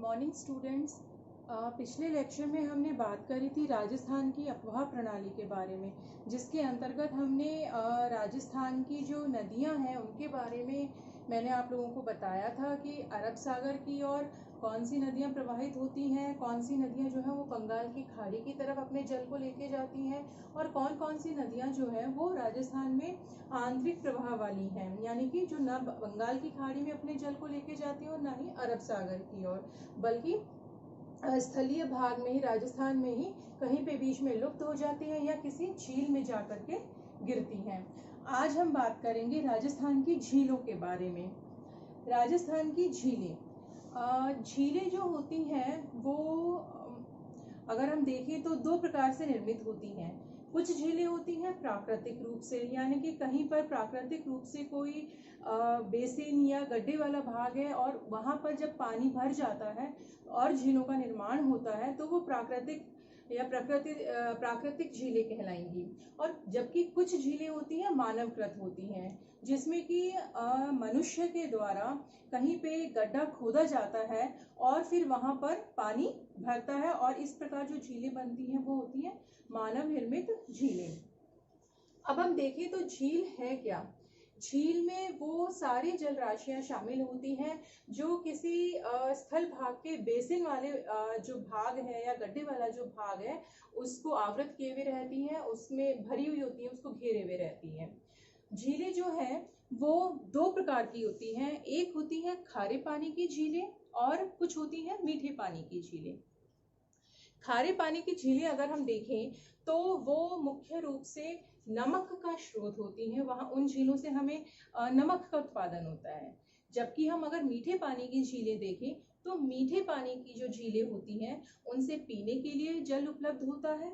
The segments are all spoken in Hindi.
Morning students. पिछले लेक्चर में हमने बात करी थी राजस्थान की अफवाह प्रणाली के बारे में, जिसके अंतर्गत हमने राजस्थान की जो नदियां हैं उनके बारे में मैंने आप लोगों को बताया था कि अरब सागर की ओर कौन सी नदियां प्रवाहित होती हैं, कौन सी नदियां जो है वो बंगाल की खाड़ी की तरफ अपने जल को लेके जाती हैं और कौन कौन सी नदियां जो है वो राजस्थान में आंतरिक प्रवाह वाली हैं, यानी कि जो न बंगाल की खाड़ी में अपने जल को लेके जाती हैं और ना ही अरब सागर की ओर, बल्कि स्थलीय भाग में ही राजस्थान में ही कहीं पे बीच में लुप्त हो जाती है या किसी झील में जाकर के गिरती हैं। आज हम बात करेंगे राजस्थान की झीलों के बारे में। राजस्थान की झीलें जो होती हैं वो अगर हम देखें तो दो प्रकार से निर्मित होती हैं। कुछ झीलें होती हैं प्राकृतिक रूप से, यानी कि कहीं पर प्राकृतिक रूप से कोई बेसिन या गड्ढे वाला भाग है और वहां पर जब पानी भर जाता है और झीलों का निर्माण होता है तो वो प्राकृतिक या प्राकृतिक झीलें कहलाएंगी। और जबकि कुछ झीलें होती हैं मानवकृत होती हैं, जिसमें कि मनुष्य के द्वारा कहीं पे गड्ढा खोदा जाता है और फिर वहां पर पानी भरता है और इस प्रकार जो झीलें बनती हैं वो होती हैं मानव निर्मित झीलें। अब हम देखें तो झील है क्या। झील में वो सारी जल राशियां शामिल होती हैं जो किसी स्थल भाग के बेसिन वाले जो भाग है या गड्ढे वाला जो भाग है उसको आवृत किए हुए रहती हैं, उसमें भरी हुई होती हैं, उसको घेरे हुए रहती हैं। झीलें जो हैं वो दो प्रकार की होती हैं, एक होती है खारे पानी की झीलें और कुछ होती हैं मीठे पानी की झीलें। खारे पानी की झीलें अगर हम देखें तो वो मुख्य रूप से नमक का स्रोत होती हैं, वहां उन झीलों से हमें नमक का उत्पादन होता है। जबकि हम अगर मीठे पानी की झीलें देखें तो मीठे पानी की जो झीलें होती हैं उनसे पीने के लिए जल उपलब्ध होता है,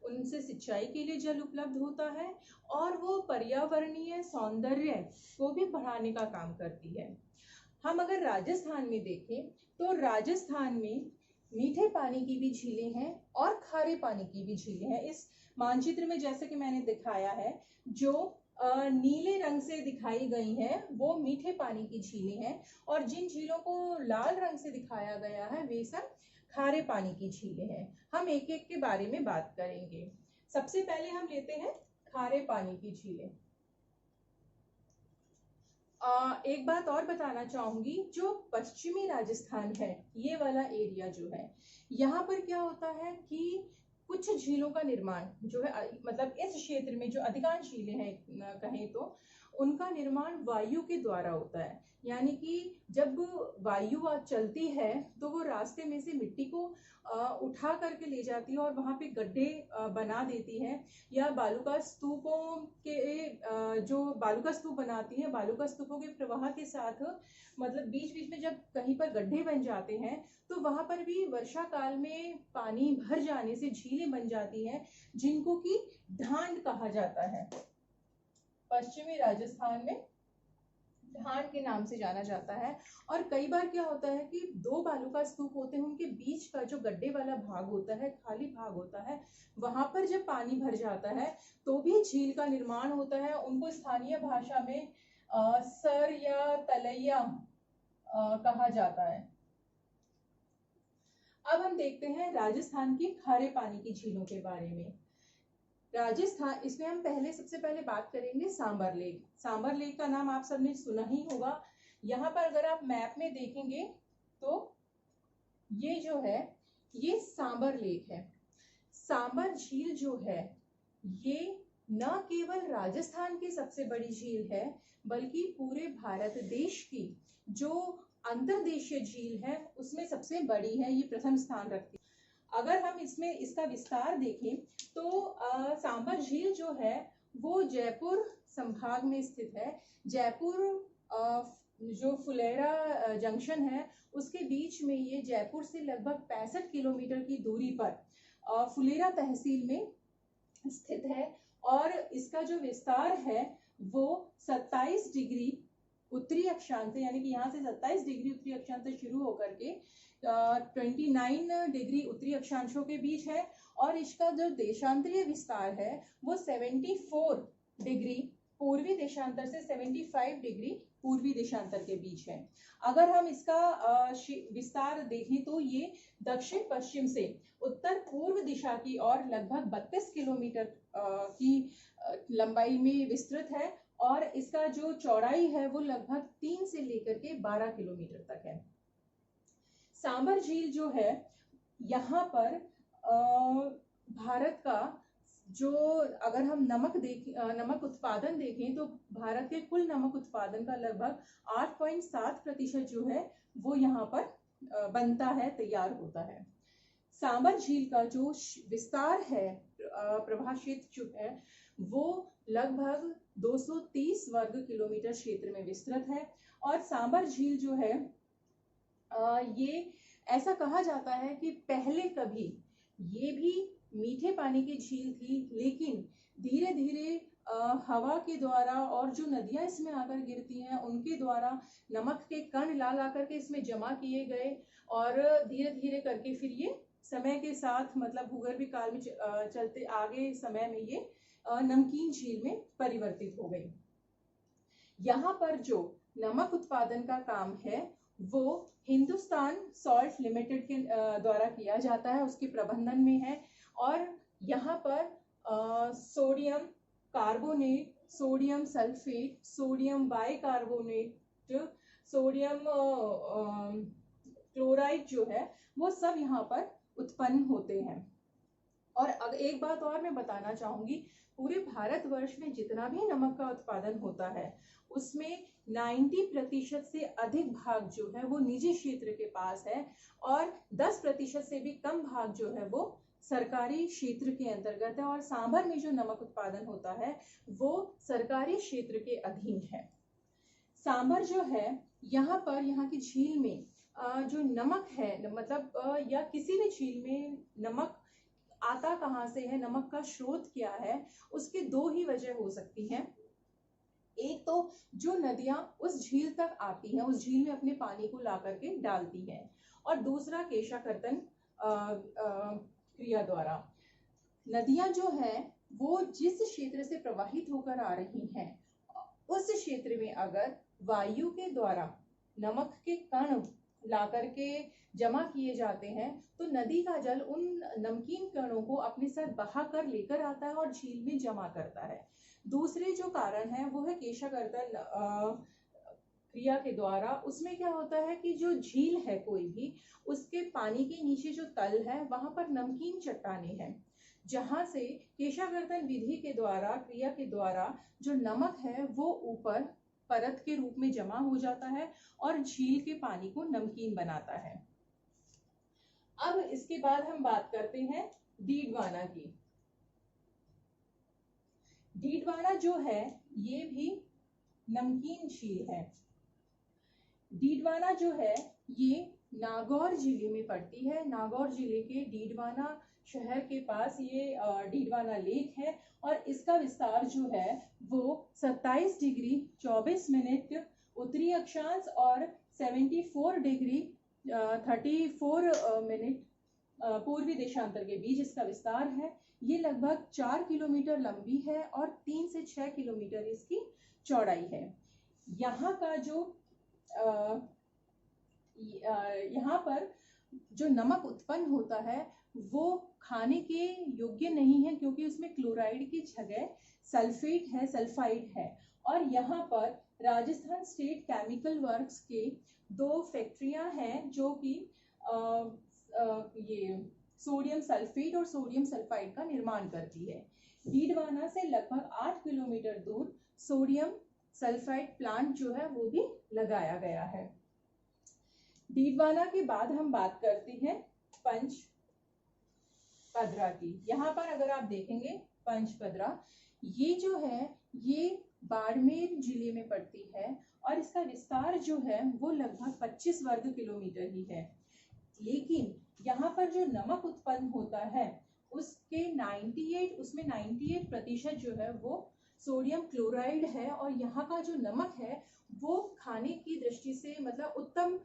उनसे सिंचाई के लिए जल उपलब्ध होता है और वो पर्यावरणीय सौंदर्य को भी बढ़ाने का काम करती है। हम अगर राजस्थान में देखें तो राजस्थान में मीठे पानी की भी झीलें हैं और खारे पानी की भी झीलें हैं। इस मानचित्र में जैसे कि मैंने दिखाया है, जो नीले रंग से दिखाई गई हैं वो मीठे पानी की झीलें हैं और जिन झीलों को लाल रंग से दिखाया गया है वे सब खारे पानी की झीलें हैं। हम एक एक के बारे में बात करेंगे। सबसे पहले हम लेते हैं खारे पानी की झीलें। एक बात और बताना चाहूंगी, जो पश्चिमी राजस्थान है ये वाला एरिया जो है, यहाँ पर क्या होता है कि कुछ झीलों का निर्माण जो है, मतलब इस क्षेत्र में जो अधिकांश झीलें हैं कहें तो उनका निर्माण वायु के द्वारा होता है। यानी कि जब वायु चलती है तो वो रास्ते में से मिट्टी को उठा करके ले जाती है और वहां पे गड्ढे बना देती है, या बालूका स्तूपों के जो बालूका स्तूप बनाती है, बालूका स्तूपों के प्रवाह के साथ मतलब बीच बीच में जब कहीं पर गड्ढे बन जाते हैं तो वहां पर भी वर्षा काल में पानी भर जाने से झीलें बन जाती हैं, जिनको कि ढांड कहा जाता है। पश्चिमी राजस्थान में ढांड के नाम से जाना जाता है। और कई बार क्या होता है कि दो बालूका स्तूप होते हैं, उनके बीच का जो गड्ढे वाला भाग होता है, खाली भाग होता है, वहां पर जब पानी भर जाता है तो भी झील का निर्माण होता है। उनको स्थानीय भाषा में सर या तलैया कहा जाता है। अब हम देखते हैं राजस्थान की खारे पानी की झीलों के बारे में। राजस्थान, इसमें हम सबसे पहले बात करेंगे सांबर लेक। सांबर लेक का नाम आप सबने सुना ही होगा। यहाँ पर अगर आप मैप में देखेंगे तो ये जो है ये सांबर लेक है। सांबर झील जो है ये न केवल राजस्थान की सबसे बड़ी झील है बल्कि पूरे भारत देश की जो अंतर्देशीय झील है उसमें सबसे बड़ी है, ये प्रथम स्थान रखती है। अगर हम इसमें इसका विस्तार देखें तो सांबर झील जो है वो जयपुर संभाग में स्थित है। जयपुर जो फुलेरा जंक्शन है उसके बीच में ये जयपुर से लगभग 65 किलोमीटर की दूरी पर फुलेरा तहसील में स्थित है और इसका जो विस्तार है वो 27 डिग्री उत्तरी अक्षांश, यानी कि यहाँ से 27 डिग्री उत्तरी अक्षांश से शुरू होकर के 29 डिग्री उत्तरी अक्षांशों के बीच है और इसका जो देशांतरीय विस्तार है वो 74 डिग्री पूर्वी देशांतर से 75 डिग्री पूर्वी देशांतर के बीच है। अगर हम इसका विस्तार देखें तो ये दक्षिण पश्चिम से उत्तर पूर्व दिशा की ओर लगभग 32 किलोमीटर की लंबाई में विस्तृत है और इसका जो चौड़ाई है वो लगभग 3 से लेकर के 12 किलोमीटर तक है। सांबर झील जो है यहाँ पर भारत का जो अगर हम नमक उत्पादन देखें तो भारत के कुल नमक उत्पादन का लगभग 8.7% जो है वो यहाँ पर बनता है, तैयार होता है। सांबर झील का जो विस्तार है, प्रभाव क्षेत्र जो है वो लगभग 230 वर्ग किलोमीटर क्षेत्र में विस्तृत है। और सांबर झील जो है ये ऐसा कहा जाता है कि पहले कभी ये भी मीठे पानी की झील थी, लेकिन धीरे धीरे हवा के द्वारा और जो नदियां इसमें आकर गिरती हैं उनके द्वारा नमक के कण ला ला करके इसमें जमा किए गए और धीरे धीरे करके फिर ये समय के साथ मतलब भूगर्भीय काल में चलते आगे समय में ये नमकीन झील में परिवर्तित हो गई। यहाँ पर जो नमक उत्पादन का काम है वो हिंदुस्तान सॉल्ट लिमिटेड के द्वारा किया जाता है, उसके प्रबंधन में है। और यहाँ पर sodium carbonate, sodium sulphate, sodium bicarbonate, sodium chloride जो है वो सब यहाँ पर उत्पन्न होते हैं। और एक बात और मैं बताना चाहूंगी, पूरे भारतवर्ष में जितना भी नमक का उत्पादन होता है उसमें 90% से अधिक भाग जो है वो निजी क्षेत्र के पास है और 10% से भी कम भाग जो है वो सरकारी क्षेत्र के अंतर्गत है। और सांभर में जो नमक उत्पादन होता है वो सरकारी क्षेत्र के अधीन है। सांभर जो है यहाँ पर यहाँ की झील में जो नमक है मतलब या किसी भी झील में नमक आता कहाँ से है, नमक का स्रोत क्या है, उसकी दो ही वजह हो सकती हैं। एक तो जो नदियां उस झील तक आती हैं, उस झील में अपने पानी को ला करके डालती हैं, और दूसरा केशाकर्तन क्रिया द्वारा। नदियां जो है वो जिस क्षेत्र से प्रवाहित होकर आ रही हैं उस क्षेत्र में अगर वायु के द्वारा नमक के कण ला करके जमा किए जाते हैं तो नदी का जल उन नमकीन कणों को अपने साथ बहा कर लेकर आता है और झील में जमा करता है। दूसरे जो कारण है वो है केशाकर्तन क्रिया के द्वारा। उसमें क्या होता है कि जो झील है कोई भी, उसके पानी के नीचे जो तल है वहां पर नमकीन चट्टानें हैं, जहां से केशाकर्तन विधि के द्वारा, क्रिया के द्वारा जो नमक है वो ऊपर परत के रूप में जमा हो जाता है और झील के पानी को नमकीन बनाता है। अब इसके बाद हम बात करते हैं डीडवाना की। डीडवाना जो है ये भी नमकीन झील है। डीडवाना जो है ये नागौर जिले में पड़ती है। नागौर जिले के डीडवाना शहर के पास ये डीडवाना लेक है और इसका विस्तार जो है वो 27 डिग्री 24 मिनट उत्तरी अक्षांश और 74 डिग्री 34 मिनट पूर्वी देशांतर के बीच इसका विस्तार है। ये लगभग 4 किलोमीटर लंबी है और 3 से 6 किलोमीटर इसकी चौड़ाई है। यहाँ का जो यहाँ पर जो नमक उत्पन्न होता है वो खाने के योग्य नहीं है, क्योंकि उसमें क्लोराइड की जगह सल्फेट है, सल्फाइड है। और यहाँ पर राजस्थान स्टेट केमिकल वर्क्स के 2 फैक्ट्रियां हैं जो कि ये सोडियम सल्फेट और सोडियम सल्फाइड का निर्माण करती है। डीडवाना से लगभग 8 किलोमीटर दूर सोडियम सल्फाइड प्लांट जो है वो भी लगाया गया है। डीडवाना के बाद हम बात करते हैं पंचपदरा की। यहाँ पर अगर आप देखेंगे पंचपदरा, ये जो है ये बाड़मेर जिले में पड़ती है और इसका विस्तार जो है वो लगभग 25 वर्ग किलोमीटर ही है। लेकिन यहाँ पर जो नमक उत्पन्न होता है उसमें 98% जो है वो सोडियम क्लोराइड है और यहाँ का जो नमक है वो खाने की दृष्टि से मतलब उत्तम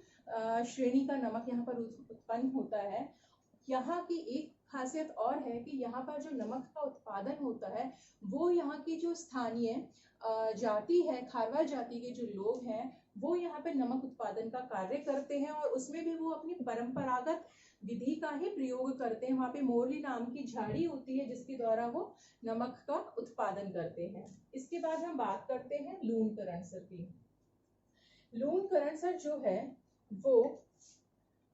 श्रेणी का नमक यहाँ पर उत्पन्न होता है। यहाँ की एक खासियत और है कि यहाँ पर जो नमक का उत्पादन होता है वो यहाँ की जो स्थानीय जाति है, खारवाल जाति के जो लोग हैं वो यहाँ पे नमक उत्पादन का कार्य करते हैं, और उसमें भी वो अपनी परंपरागत विधि का ही प्रयोग करते हैं। वहाँ पे मोरली नाम की झाड़ी होती है जिसके द्वारा वो नमक का उत्पादन करते हैं। इसके बाद हम बात करते हैं लूणकरणसर की। लूणकरणसर जो है वो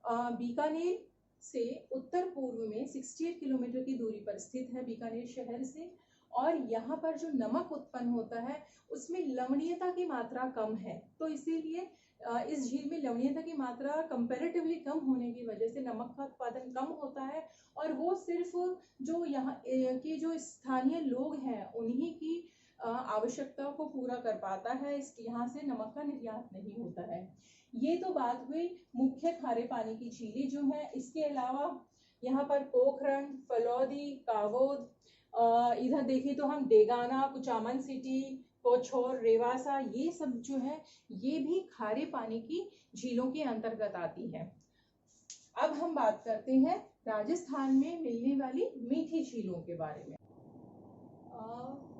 बीकानेर से उत्तर पूर्व में 68 किलोमीटर की दूरी पर स्थित है, बीकानेर शहर से। और यहाँ पर जो नमक उत्पन्न होता है उसमें लवणीयता की मात्रा कम है, तो इसीलिए इस झील में लवणीयता की मात्रा कंपैरेटिवली कम होने की वजह से नमक का उत्पादन कम होता है, और वो सिर्फ जो यहाँ के जो स्थानीय लोग हैं उन्हीं की आवश्यकताओं को पूरा कर पाता है। इस यहाँ से नमक का निर्यात नहीं होता है। ये तो बात हुई मुख्य खारे पानी की झीलें जो है। इसके अलावा यहाँ पर पोखरण, फलौदी, कावोद, इधर देखें तो हम डेगाना, कुचामन सिटी, कोछोर, रेवासा, ये सब जो है ये भी खारे पानी की झीलों के अंतर्गत आती है। अब हम बात करते हैं राजस्थान में मिलने वाली मीठी झीलों के बारे में।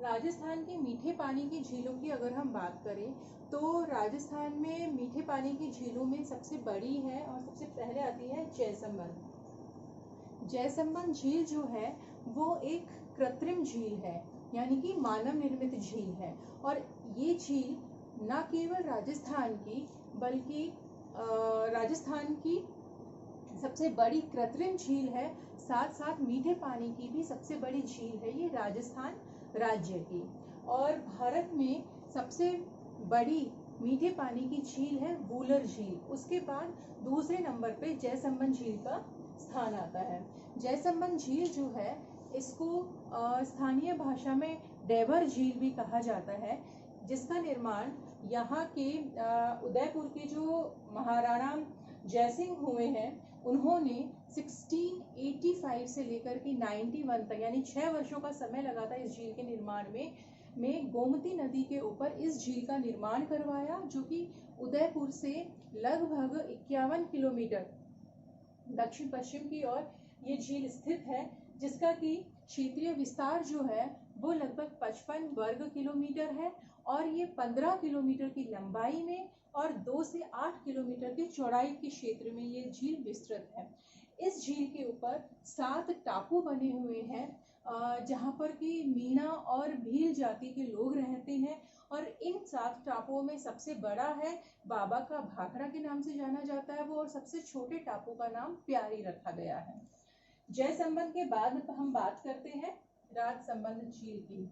राजस्थान की मीठे पानी की झीलों की अगर हम बात करें तो राजस्थान में मीठे पानी की झीलों में सबसे बड़ी है और सबसे पहले आती है जयसंबंद। जयसंबंद झील जो है वो एक कृत्रिम झील है, यानी कि मानव निर्मित झील है। और ये झील न केवल राजस्थान की बल्कि राजस्थान की सबसे बड़ी कृत्रिम झील है, साथ साथ मीठे पानी की भी सबसे बड़ी झील है ये राजस्थान राज्य की। और भारत में सबसे बड़ी मीठे पानी की झील है वूलर झील। उसके बाद दूसरे नंबर पे जयसंबंद झील का स्थान आता है। जयसंबंद झील जो है इसको स्थानीय भाषा में डेवर झील भी कहा जाता है, जिसका निर्माण यहाँ के उदयपुर के जो महाराणा जयसिंह हुए हैं उन्होंने 1685 से लेकर के 91 तक, यानी 6 वर्षों का समय लगा था इस झील के निर्माण में गोमती नदी के ऊपर इस झील का निर्माण करवाया, जो कि उदयपुर से लगभग 51 किलोमीटर दक्षिण पश्चिम की ओर ये झील स्थित है, जिसका कि क्षेत्रीय विस्तार जो है वो लगभग 55 वर्ग किलोमीटर है, और ये 15 किलोमीटर की लंबाई में और 2 से 8 किलोमीटर की चौड़ाई के क्षेत्र में ये झील विस्तृत है। इस झील के ऊपर 7 टापू बने हुए हैं, जहाँ पर कि मीणा और भील जाति के लोग रहते हैं। और इन 7 टापुओं में सबसे बड़ा है बाबा का भाखड़ा के नाम से जाना जाता है वो, और सबसे छोटे टापू का नाम प्यारी रखा गया है। जयसंबंद के बाद हम बात करते हैं राजसंबंद झील की।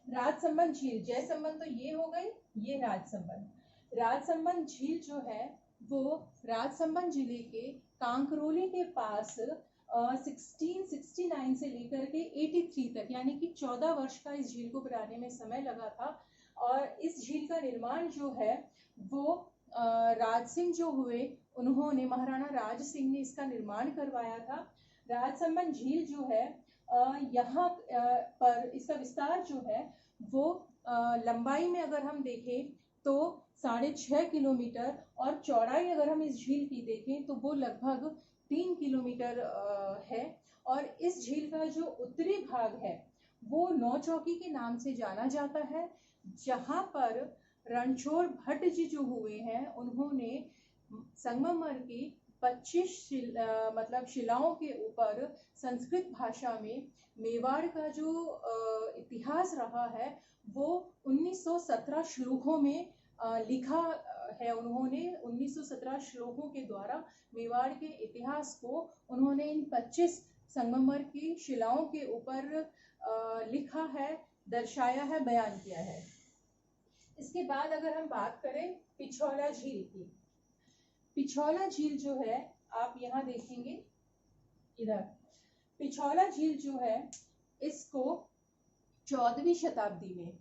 राजसंबंद झील, जयसंबंद तो ये हो गई, ये राजसंबंद। राजसंबंद झील जो है वो राजसंबंद जिले के कांकरोली के पास 1669 से लेकर के 83 तक, यानी कि 14 वर्ष का इस झील को बनाने में समय लगा था। और इस झील का निर्माण जो है वो राज सिंह जो हुए उन्होंने, महाराणा राज सिंह ने इसका निर्माण करवाया था। राजसंबंद झील जो है यहाँ पर इसका विस्तार जो है वो लंबाई में अगर हम देखें तो 6.5 किलोमीटर, और चौड़ाई अगर हम इस झील की देखें तो वो लगभग 3 किलोमीटर है। और इस झील का जो उत्तरी भाग है वो नौचौकी के नाम से जाना जाता है, जहाँ पर रणछोड़ भट्ट जी जो हुए हैं उन्होंने संगमरमर की 25 शिलाओं के ऊपर संस्कृत भाषा में मेवाड़ का जो इतिहास रहा है वो 1917 श्लोकों में लिखा है। उन्होंने 1917 श्लोकों के द्वारा मेवाड़ के इतिहास को उन्होंने इन 25 संगमरमर की शिलाओं के ऊपर लिखा है, दर्शाया है, बयान किया है। इसके बाद अगर हम बात करें पिछौला झील की, पिछौला झील जो है आप यहाँ देखेंगे, इधर पिछौला झील जो है इसको 14वीं शताब्दी में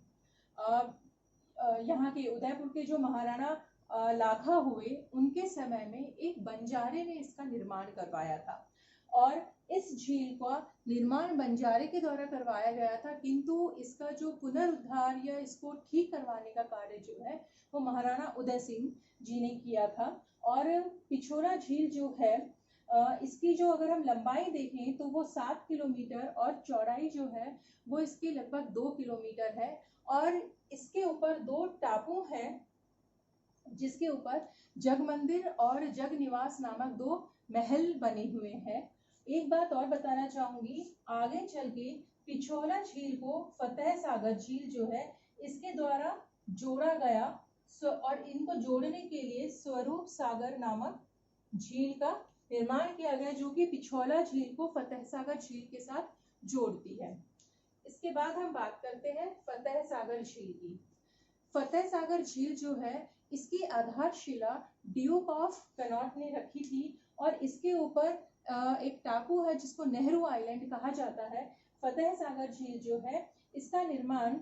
यहाँ के उदयपुर के जो महाराणा लाखा हुए उनके समय में एक बंजारे ने इसका निर्माण करवाया था। और इस झील का निर्माण बंजारे के द्वारा करवाया गया था, किंतु इसका जो पुनरुद्धार या इसको ठीक करवाने का कार्य जो है वो महाराणा उदय सिंह जी ने किया था। और पिछौला झील जो है इसकी जो अगर हम लंबाई देखें तो वो 7 किलोमीटर और चौड़ाई जो है वो इसकी लगभग 2 किलोमीटर है। और इसके ऊपर 2 टापू हैं जिसके ऊपर जग मंदिर और जग निवास नामक 2 महल बने हुए हैं। एक बात और बताना चाहूंगी, आगे चल के पिछोला झील को फतेह सागर झील जो है इसके द्वारा जोड़ा गया और इनको जोड़ने के लिए स्वरूप सागर नामक झील का निर्माण किया गया जो कि पिछोला झील को फतेह सागर झील के साथ जोड़ती है। इसके बाद हम बात करते हैं फतेह सागर झील की। फतेह सागर झील जो है इसकी आधारशिला ड्यूक ऑफ कनॉट ने रखी थी और इसके ऊपर एक टापू है जिसको नेहरू आइलैंड कहा जाता है। फतेह सागर झील जो है इसका निर्माण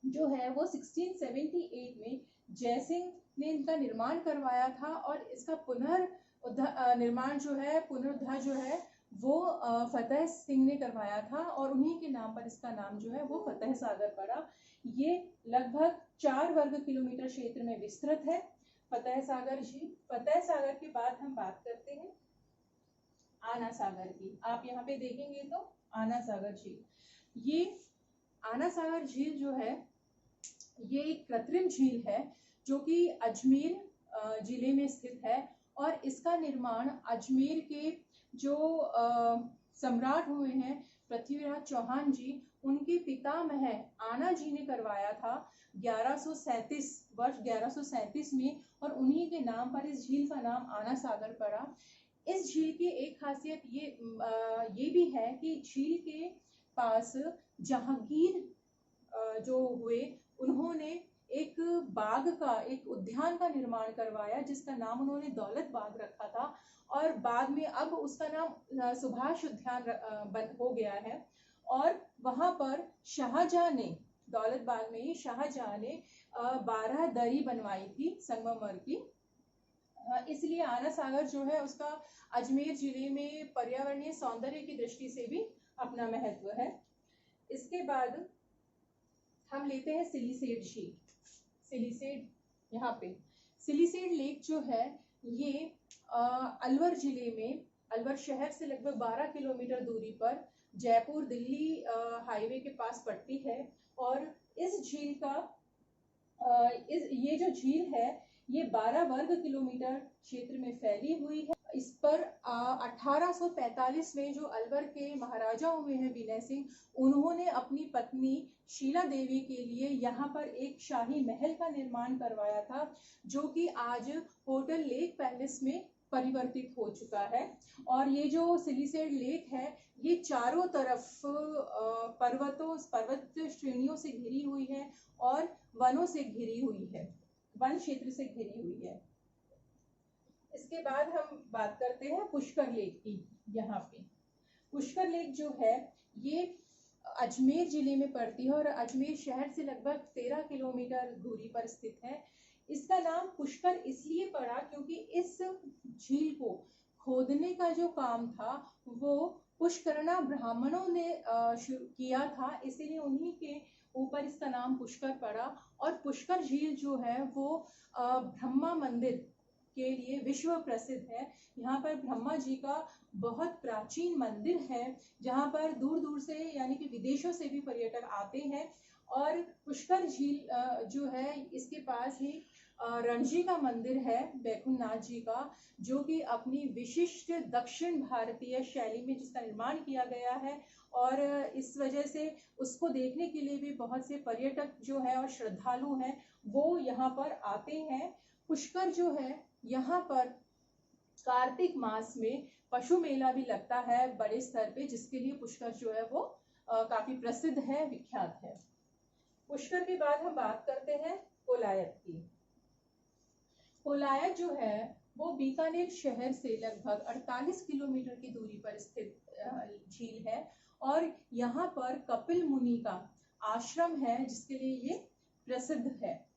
जो है वो 1678 में जयसिंह ने इनका निर्माण करवाया था और इसका पुनर्निर्माण जो है पुनरुद्धार जो है वो फतेह सिंह ने करवाया था और उन्हीं के नाम पर इसका नाम जो है वो फतेह सागर पड़ा। ये लगभग 4 वर्ग किलोमीटर क्षेत्र में विस्तृत है फतेह सागर झील। फतेह सागर के बाद हम बात करते हैं आना सागर की। आप यहाँ पे देखेंगे तो आना सागर झील, ये आना सागर झील जो है ये एक कृत्रिम झील है जो कि अजमेर जिले में स्थित है और इसका निर्माण अजमेर के जो सम्राट हुए हैं पृथ्वीराज चौहान जी, उनके पितामह आना जी ने करवाया था 1137 में और उन्हीं के नाम पर इस झील का नाम आना सागर पड़ा। इस झील की एक खासियत ये भी है कि झील के पास जहांगीर जो हुए उन्होंने एक बाग का एक उद्यान का निर्माण करवाया जिसका नाम उन्होंने दौलत बाग रखा था और बाद में अब उसका नाम सुभाष उद्यान हो गया है। और वहां पर शाहजहां ने दौलत बाग में ही शाहजहां ने 12 दरी बनवाई थी संगमरमर की। इसलिए आना सागर जो है उसका अजमेर जिले में पर्यावरणीय सौंदर्य की दृष्टि से भी अपना महत्व है। इसके बाद हम लेते हैं सिलीसेड झील। सिलीसेड, यहाँ पे सिलीसेड लेक जो है ये अलवर जिले में अलवर शहर से लगभग 12 किलोमीटर दूरी पर जयपुर दिल्ली हाईवे के पास पड़ती है। और इस झील का ये जो झील है ये 12 वर्ग किलोमीटर क्षेत्र में फैली हुई है। इस पर 1845 में जो अलवर के महाराजा हुए हैं विनय सिंह, उन्होंने अपनी पत्नी शीला देवी के लिए यहाँ पर एक शाही महल का निर्माण करवाया था जो कि आज होटल लेक पैलेस में परिवर्तित हो चुका है। और ये जो सिलीसेड लेक है ये चारों तरफ पर्वत श्रेणियों से घिरी हुई है और वनों से घिरी हुई है, वन क्षेत्र से घिरी हुई है। इसके बाद हम बात करते हैं पुष्कर लेक की। यहाँ पे पुष्कर लेक जो है ये अजमेर जिले में पड़ती है और अजमेर शहर से लगभग 13 किलोमीटर दूरी पर स्थित है। इसका नाम पुष्कर इसलिए पड़ा क्योंकि इस झील को खोदने का जो काम था वो पुष्करणा ब्राह्मणों ने किया था, इसीलिए उन्हीं के ऊपर इसका नाम पुष्कर पड़ा। और पुष्कर झील जो है वो ब्रह्मा मंदिर के लिए विश्व प्रसिद्ध है। यहाँ पर ब्रह्मा जी का बहुत प्राचीन मंदिर है जहाँ पर दूर दूर से यानी कि विदेशों से भी पर्यटक आते हैं। और पुष्कर झील जो है इसके पास ही रणजी का मंदिर है बैकुंठनाथ जी का, जो कि अपनी विशिष्ट दक्षिण भारतीय शैली में जिसका निर्माण किया गया है और इस वजह से उसको देखने के लिए भी बहुत से पर्यटक जो है और श्रद्धालु हैं वो यहाँ पर आते हैं। पुष्कर जो है यहाँ पर कार्तिक मास में पशु मेला भी लगता है बड़े स्तर पे, जिसके लिए पुष्कर जो है वो काफी प्रसिद्ध है, विख्यात है। पुष्कर के बाद हम बात करते हैं कोलायत की। कोलायत जो है वो बीकानेर शहर से लगभग 48 किलोमीटर की दूरी पर स्थित झील है और यहाँ पर कपिल मुनि का आश्रम है जिसके लिए ये प्रसिद्ध है।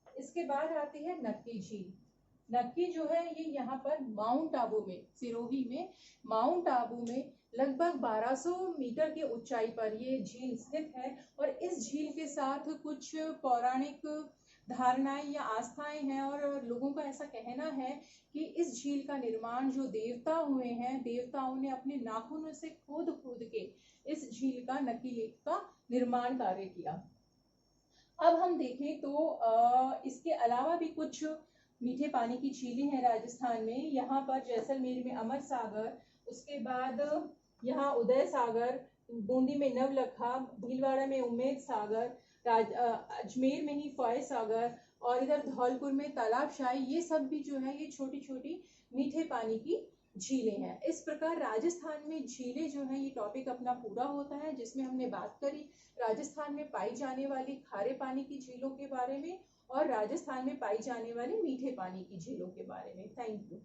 इसके बाद आती है नक्की झील। नक्की जो है ये यहाँ पर माउंट आबू में, सिरोही में माउंट आबू में लगभग 1200 मीटर की ऊंचाई पर ये झील स्थित है और इस झील के साथ कुछ पौराणिक धारणाएं या आस्थाएं हैं, और लोगों का ऐसा कहना है कि इस झील का निर्माण जो देवता हुए हैं, देवताओं ने अपने नाखूनों से खोद खोद के इस झील का नकी लेक का निर्माण कार्य किया। अब हम देखें तो इसके अलावा भी कुछ मीठे पानी की झीलें हैं राजस्थान में। यहाँ पर जैसलमेर में अमर सागर, उसके बाद यहाँ उदय सागर, बूंदी में नवलखा, भीलवाड़ा में उम्मेद सागर, अजमेर में ही फॉय सागर, और इधर धौलपुर में तालाबशाही, ये सब भी जो है ये छोटी छोटी मीठे पानी की झीलें हैं। इस प्रकार राजस्थान में झीलें जो है ये टॉपिक अपना पूरा होता है, जिसमें हमने बात करी राजस्थान में पाई जाने वाली खारे पानी की झीलों के बारे में और राजस्थान में पाई जाने वाली मीठे पानी की झीलों के बारे में। Thank you.